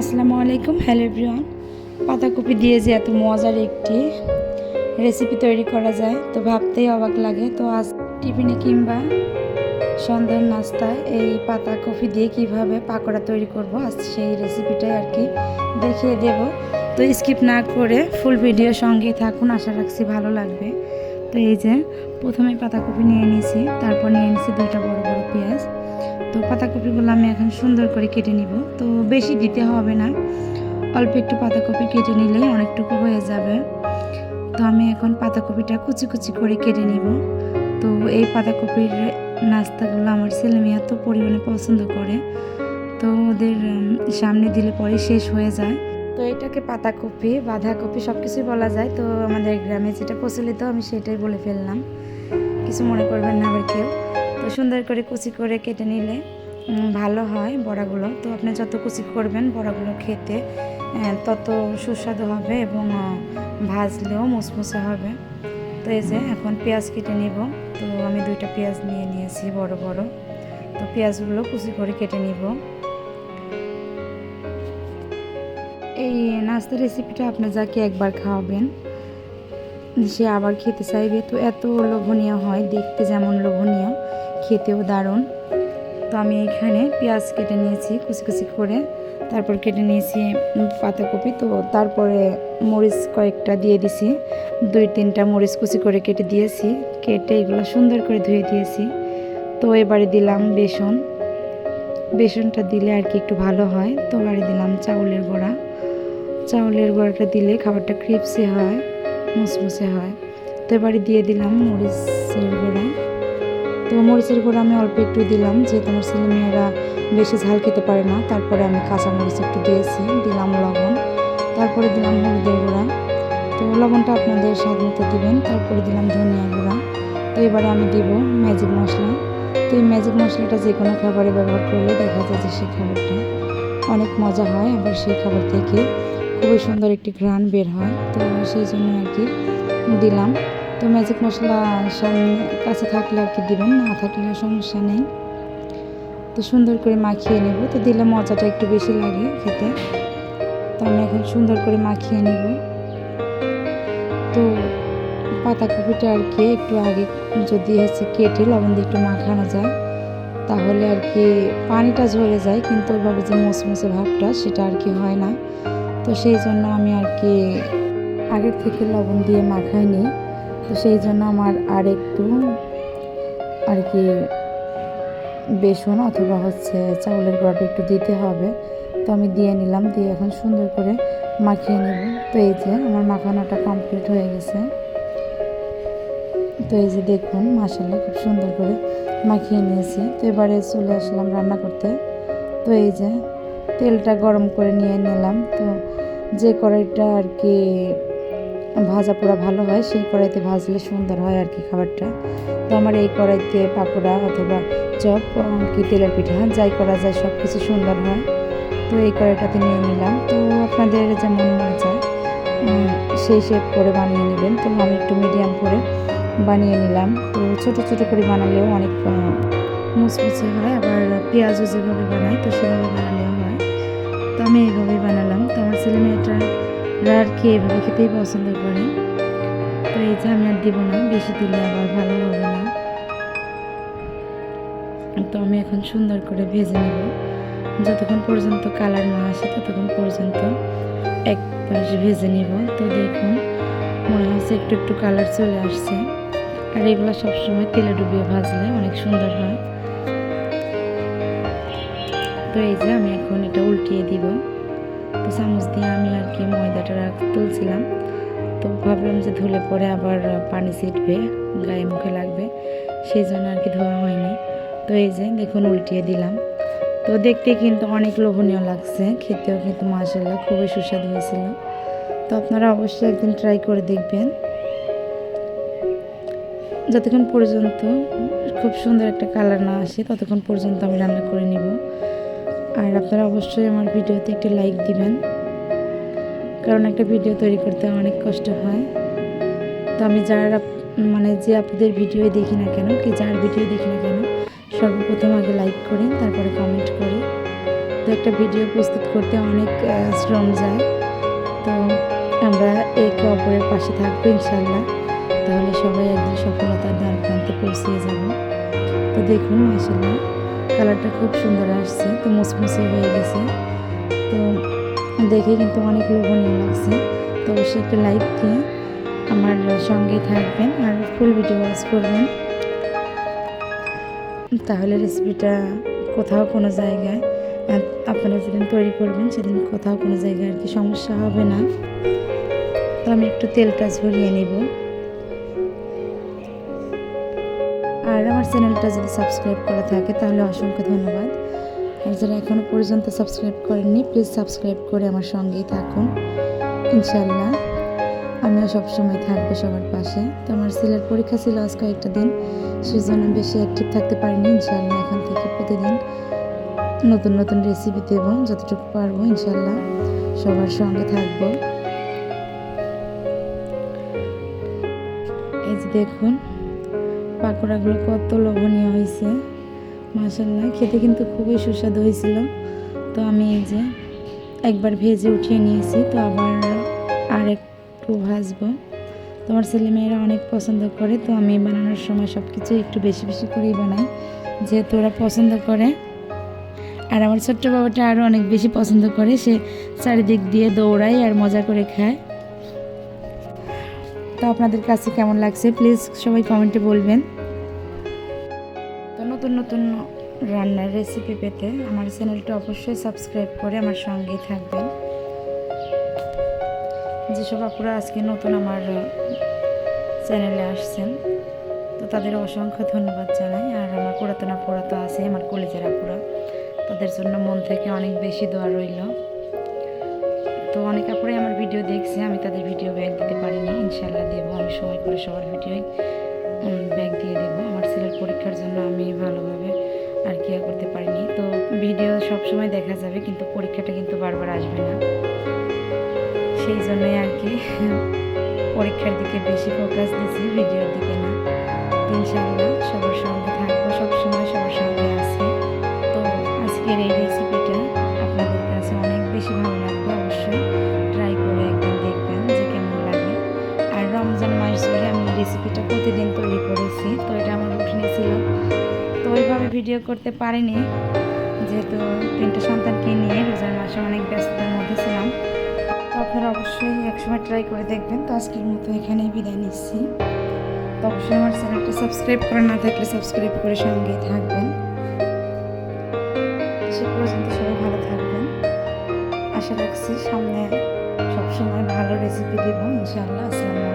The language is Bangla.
আসসালামু আলাইকুম, হ্যালো এভরিওয়ান। পাতাকপি দিয়ে যে এত মজার একটি রেসিপি তৈরি করা যায় তো ভাবতেই অবাক লাগে। তো আজ টিফিনে কিংবা সন্ধ্যার নাস্তায় এই পাতাকপি দিয়ে কিভাবে পাকোড়া তৈরি করব, আজ সেই রেসিপিটাই আর কি দেখিয়ে দেব। তো স্কিপ না করে ফুল ভিডিও সঙ্গেই থাকুন, আশা রাখছি ভালো লাগবে। তো এই যে প্রথমে পাতাকপি নিয়ে নিয়েছি, তারপর নিয়ে নিয়েছি দুইটা বড় বড় পেঁয়াজ। তো পাতাকপিগুলো আমি এখন সুন্দর করে কেটে নিব। তো বেশি দিতে হবে না, অল্প একটু পাতাকপি কেটে নিলেই অনেকটুকু হয়ে যাবে। তো আমি এখন পাতাকপিটা কুচি কুচি করে কেটে নিব। তো এই পাতাকপির নাস্তাগুলো আমার ছেলে মেয়ে এত পরিমাণে পছন্দ করে, তো ওদের সামনে দিলে পরে শেষ হয়ে যায়। তো এটাকে পাতাকপি, বাঁধাকপি সব কিছুই বলা যায়। তো আমাদের গ্রামে যেটা প্রচলিত আমি সেটাই বলে ফেললাম, কিছু মনে করবেন না আবার কেউ। তো সুন্দর করে কুচি করে কেটে নিলে ভালো হয় বড়াগুলো। তো আপনি যত কুচি করবেন বড়াগুলো খেতে তত সুস্বাদু হবে এবং ভাজলেও মুসমুসে হবে। তো এই যে এখন পেঁয়াজ কেটে নিব। তো আমি দুইটা পেঁয়াজ নিয়ে নিয়েছি বড় বড়। তো পেঁয়াজগুলো কুচি করে কেটে নিব। এই নাস্তা রেসিপিটা আপনি যাকে একবার খাওয়াবেন সে আবার খেতে চাইবে। তো এত লোভনীয় হয়, দেখতে যেমন লোভনীয় খেতেও দারুণ। তো আমি এখানে পেঁয়াজ কেটে নিয়েছি কুচি কুচি করে, তারপর কেটে নিয়েছি পাতাকপি। তো তারপরে মরিচ কয়েকটা দিয়ে দিছি, 2-3টা মরিচ কুচি করে কেটে দিয়েছি। কেটে এগুলো সুন্দর করে ধুয়ে দিয়েছি। তো এবারে দিলাম বেসনটা দিলে আর কি একটু ভালো হয়। তো এবারে দিলাম চাউলের গুঁড়াটা দিলে খাবারটা ক্রিপসি হয়, মুসমুসে হয়। তো এবারে দিয়ে দিলাম মরিচের গুঁড়া। তো মরিচের গুঁড়া আমি অল্প একটু দিলাম, যেহেতু আমার ছেলেমেয়েরা বেশি ঝাল খেতে পারে না। তারপরে আমি কাঁচা মরিচ একটু দিয়েছি, দিলাম লবণ, তারপরে দিলাম হলুদের গুঁড়া। তো লবণটা আপনাদের স্বাদ মতো দিবেন। তারপরে দিলাম ধনিয়া গুঁড়া। তো এবারে আমি দিব ম্যাজিক মশলা। তো এই ম্যাজিক মশলাটা যে কোনো খাবারে ব্যবহার করলে দেখা যায় যে সেই খাবারটা অনেক মজা হয়, আবার সেই খাবার থেকে খুবই সুন্দর একটি ঘ্রাণ বের হয়। তো সেই জন্য আর কি দিলাম। তো ম্যাজিক মশলা কাছে থাকলে আর কি দিবেন, না থাকলে সমস্যা নেই। তো সুন্দর করে মাখিয়ে নেব। তো দিলে মজাটা একটু বেশি লাগে খেতে। তো আমি এখন সুন্দর করে মাখিয়ে নেব। তো পাতাকপিটা আর কি একটু আগে যদি কেটে লবণ দিয়ে একটু মাখানো যায় তাহলে আর কি পানিটা ঝরে যায়, কিন্তু ওইভাবে যে মুসমুসে ভাবটা সেটা আর কি হয় না। তো সেই জন্য আমি আর কি আগের থেকে লবণ দিয়ে মাখাই নিই। তো সেই জন্য আমার আর একটু আর কি বেসন অথবা চাউলের গুঁড়াটা একটু দিতে হবে। তো আমি দিয়ে নিলাম, দিয়ে এখন সুন্দর করে মাখিয়ে নেব। তো এই যে আমার মাখানোটা কমপ্লিট হয়ে গেছে। তো এই যে দেখুন মাশাআল্লাহ খুব সুন্দর করে মাখিয়ে নিয়েছি। তো এবারে চলে আসলাম রান্না করতে। তো এই যে তেলটা গরম করে নিয়ে নিলাম। তো যে কড়াইটা আর কি ভাজা পোড়া ভালো হয় সেই কড়াইতে ভাজলে সুন্দর হয় আর কি খাবারটা। তো আমার এই কড়াইতে পাকোড়া অথবা চপ কি তেলের পিঠা যাই করা যায় সব কিছু সুন্দর হয়। তো এই কড়াইটাতে নিয়ে নিলাম। তো আপনাদের যেমন মনে চায় সেই শেপ করে বানিয়ে নেবেন। তো আমি একটু মিডিয়াম করে বানিয়ে নিলাম। তো ছোট ছোট করে বানালেও অনেক মুচমুচে হয়, আবার পেঁয়াজও যেভাবে বানায় তো সেভাবে বানালেও হয়। তো আমি এইভাবেই বানালাম। তো আমার ছেলে মেয়েটা আর কি এভাবে খেতেই পছন্দ করে। তো এই যে আমি আর দিব না, বেশি দিলে আবার ভালো হবে না। তো আমি এখন সুন্দর করে ভেজে নেব, যতক্ষণ পর্যন্ত কালার না আসে ততক্ষণ পর্যন্ত এক পাশ ভেজে নিব। তো দেখুন মনে হচ্ছে একটু একটু কালার চলে আসছে। আর এগুলো সবসময় তেলে ডুবিয়ে ভাজলে অনেক সুন্দর হয়। তো এই যে আমি এখন এটা উল্টিয়ে দিব। তো চামচ দিয়ে আমি আর কি ময়দাটা তুলছিলাম। তো ভাবলাম যে ধুলে পরে আবার পানি ছিটবে, গায়ে মুখে লাগবে, সেই জন্য আর কি ধোয়া হয়নি। তো এই যে দেখুন উল্টিয়ে দিলাম। তো দেখতে কিন্তু অনেক লোভনীয় লাগছে, খেতেও কিন্তু মাশাআল্লাহ খুবই সুস্বাদু হয়েছিল। তো আপনারা অবশ্যই একদিন ট্রাই করে দেখবেন। যতক্ষণ পর্যন্ত খুব সুন্দর একটা কালার না আসে ততক্ষণ পর্যন্ত আমি রান্না করে নিব। আর আপনারা অবশ্যই আমার ভিডিওতে একটি লাইক দিবেন, কারণ একটা ভিডিও তৈরি করতে অনেক কষ্ট হয়। তো আমি যে আপনাদের ভিডিও দেখি না কেন, যার ভিডিও দেখি না কেন, সর্বপ্রথম আগে লাইক করি, তারপরে কমেন্ট করি। তো একটা ভিডিও প্রস্তুত করতে অনেক শ্রম যায়। তো আমরা একে অপরের পাশে থাকবো ইনশাল্লাহ, তাহলে সবাই একদিন সফলতার দ্বার প্রান্তে পৌঁছিয়ে যাব। তো দেখুন মাশাআল্লাহ কালারটা খুব সুন্দর আসছে, তো মুসমুসে হয়ে গেছে। তো দেখে কিন্তু অনেক লোভনীয় লাগছে। তো অবশ্যই একটা লাইক দিয়ে আমার সঙ্গে থাকবেন আর ফুল ভিডিও ওয়াচ করবেন, তাহলে রেসিপিটা কোথাও কোনো জায়গায় আপনারা যেদিন তৈরি করবেন সেদিন কোথাও কোনো জায়গায় আর কি সমস্যা হবে না। তো আমি একটু তেলটা ঝরিয়ে নেব। আর আমার চ্যানেলটা যদি সাবস্ক্রাইব করা থাকে তাহলে অসংখ্য ধন্যবাদ। আর যারা এখনও পর্যন্ত সাবস্ক্রাইব করেননি প্লিজ সাবস্ক্রাইব করে আমার সঙ্গেই থাকুন। ইনশাল্লাহ আমিও সবসময় থাকবো সবার পাশে। তো আমার ছেলের পরীক্ষা ছিল আজ কয়েকটা দিন, সেজন্য বেশি অ্যাক্টিভ থাকতে পারিনি। ইনশাল্লাহ এখন থেকে প্রতিদিন নতুন নতুন রেসিপি দেবো, যতটুকু পারবো ইনশাল্লাহ সবার সঙ্গে থাকবো। এই যে দেখুন পাকোড়াগুলো কত লোভনীয় হয়েছে মাশাআল্লাহ, খেতে কিন্তু খুবই সুস্বাদু হয়েছিল। তো আমি এই যে একবার ভেজে উঠিয়ে নিয়েছি, তো আবার আর একটু ভাজবো। তোমার ছেলেমেয়েরা অনেক পছন্দ করে, তো আমি বানানোর সময় সব কিছু একটু বেশি বেশি করেই বানাই, যেহেতু ওরা পছন্দ করে। আর আমার ছোট্ট বাবাটা আরও অনেক বেশি পছন্দ করে, সে চারিদিক দিয়ে দৌড়ায় আর মজা করে খায়। তো আপনাদের কাছে কেমন লাগছে প্লিজ সবাই কমেন্টে বলবেন। তো নতুন নতুন রান্নার রেসিপি পেতে আমার চ্যানেলটা অবশ্যই সাবস্ক্রাইব করে আমার সঙ্গেই থাকবেন। যেসব আপুরা আজকে নতুন আমার চ্যানেলে আসছেন, তো তাদের অসংখ্য ধন্যবাদ জানাই। আর আমার পুরাতন আপুরা তো আছে, আমার কলেজের আপুরা, তাদের জন্য মন থেকে অনেক বেশি দোয়া রইল। তো অনেক আপুরাই আমার ভিডিও দেখছে, আমি তাদের ভিডিও ব্যাগ দিতে পারিনি, ইনশাল্লাহ দেবো। আমি সময় করে সবার ভিডিওই ব্যাগ দিয়ে দেবো। আমার ছেলের পরীক্ষার জন্য আমি ভালোভাবে আর কি করতে পারিনি। তো ভিডিও সবসময় দেখা যাবে, কিন্তু পরীক্ষাটা কিন্তু বারবার আসবে না, সেই জন্যই আর কি পরীক্ষার দিকে বেশি ফোকাস দিচ্ছি, ভিডিওর দিকে না। ইনশাআল্লাহ সবার সঙ্গে থাকবো, সবসময় সবার সঙ্গে আছি। তো আজকের এই রেসিপিটা আপনাদের কাছে অনেক বেশি ভালো লাগবে, অবশ্যই ট্রাই করে একদিন দেখবেন যে কেমন লাগে। আর রমজান মাস ধরে আমি রেসিপিটা প্রতিদিন তৈরি করেছি, তো এটা আমার রুটিনে ছিল। তো ওইভাবে ভিডিও করতে পারিনি, যেহেতু 3টা সন্তানকে নিয়ে রোজার মাসে অনেক ব্যস্ততার মধ্যে ছিলাম। তো আপনারা অবশ্যই একসময় ট্রাই করে দেখবেন। তো আজকের মতো এখানেই বিদায় নিচ্ছি। তো অবশ্যই আমার চ্যানেলটা সাবস্ক্রাইব করা না থাকলে সাবস্ক্রাইব করে সঙ্গেই থাকবেন। সে পর্যন্ত সবাই ভালো থাকবেন, আশা রাখছি সামনে সবসময় ভালো রেসিপি দেবো ইনশাআল্লাহ। আসসালামু আলাইকুম।